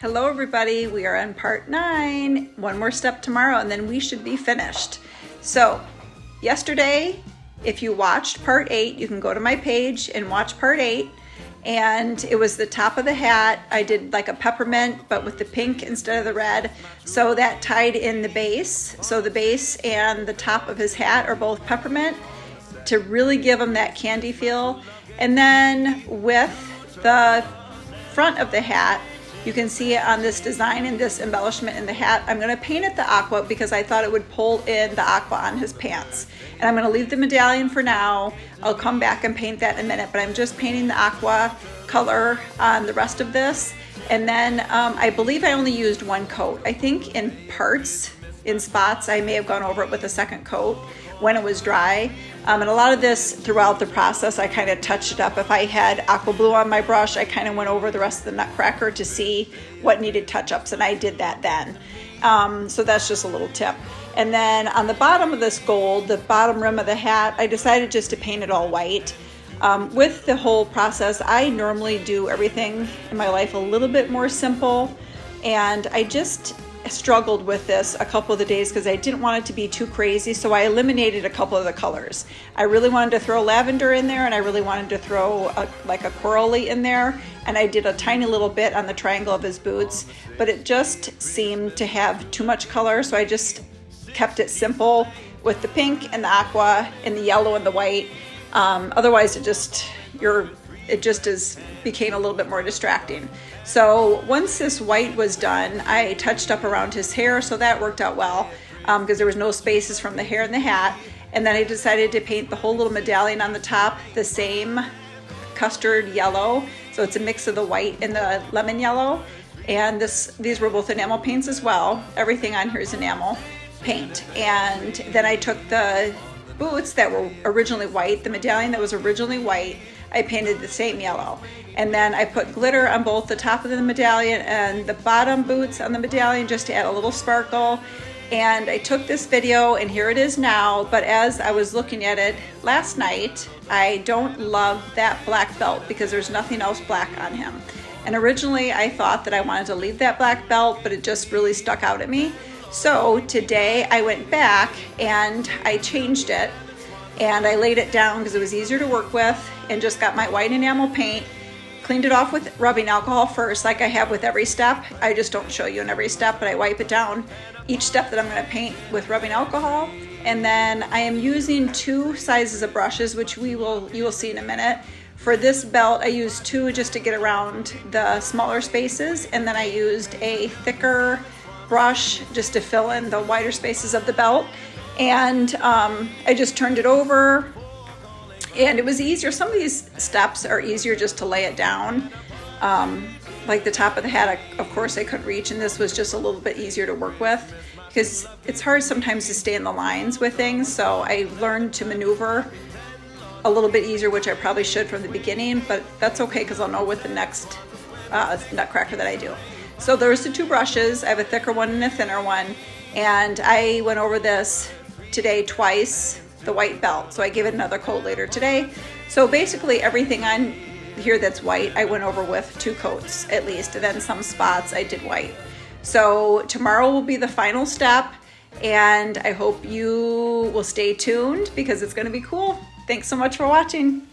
Hello everybody, we are on part 9. One more step tomorrow and then we should be finished. So yesterday, if you watched part 8, you can go to my page and watch part 8. And it was the top of the hat. I did like a peppermint, but with the pink instead of the red. So that tied in the base. So the base and the top of his hat are both peppermint to really give him that candy feel. And then with the front of the hat, you can see it on this design and this embellishment in the hat. I'm going to paint it the aqua because I thought it would pull in the aqua on his pants. And I'm going to leave the medallion for now. I'll come back and paint that in a minute, but I'm just painting the aqua color on the rest of this. And then I believe I only used one coat. I think in parts, in spots, I may have gone over it with a second coat when it was dry. And a lot of this throughout the process, I kind of touched it up. If I had aqua blue on my brush, I kind of went over the rest of the Nutcracker to see what needed touch-ups, and I did that then. So that's just a little tip. And then on the bottom of this gold, the bottom rim of the hat, I decided just to paint it all white. With the whole process, I normally do everything in my life a little bit more simple, and I just struggled with this a couple of the days because I didn't want it to be too crazy, so I eliminated a couple of the colors. I really wanted to throw lavender in there, and I really wanted to throw like a corally in there, and I did a tiny little bit on the triangle of his boots, but it just seemed to have too much color, so I just kept it simple with the pink and the aqua and the yellow and the white. Otherwise it just became a little bit more distracting. So once this white was done, I touched up around his hair, so that worked out well because there was no spaces from the hair and the hat. And then I decided to paint the whole little medallion on the top the same custard yellow. So it's a mix of the white and the lemon yellow. And these were both enamel paints as well. Everything on here is enamel paint. And then I took the boots that were originally white, the medallion that was originally white, I painted the same yellow. And then I put glitter on both the top of the medallion and the bottom boots on the medallion just to add a little sparkle. And I took this video and here it is now, but as I was looking at it last night, I don't love that black belt because there's nothing else black on him. And originally I thought that I wanted to leave that black belt, but it just really stuck out at me. So today I went back and I changed it and I laid it down because it was easier to work with, and just got my white enamel paint, cleaned it off with rubbing alcohol first like I have with every step. I just don't show you in every step, but I wipe it down each step that I'm going to paint with rubbing alcohol. And then I am using 2 sizes of brushes, which you will see in a minute. For this belt I used 2 just to get around the smaller spaces, and then I used a thicker brush just to fill in the wider spaces of the belt. And I just turned it over and it was easier. Some of these steps are easier just to lay it down. Like the top of the hat, of course I couldn't reach, and this was just a little bit easier to work with because it's hard sometimes to stay in the lines with things. So I learned to maneuver a little bit easier, which I probably should from the beginning, but that's okay because I'll know with the next Nutcracker that I do. So there's the 2 brushes. I have a thicker one and a thinner one, and I went over this today twice, the white belt, so I gave it another coat later today. So basically everything on here that's white I went over with 2 coats at least, and then some spots I did white. So tomorrow will be the final step, and I hope you will stay tuned because it's going to be cool. Thanks so much for watching.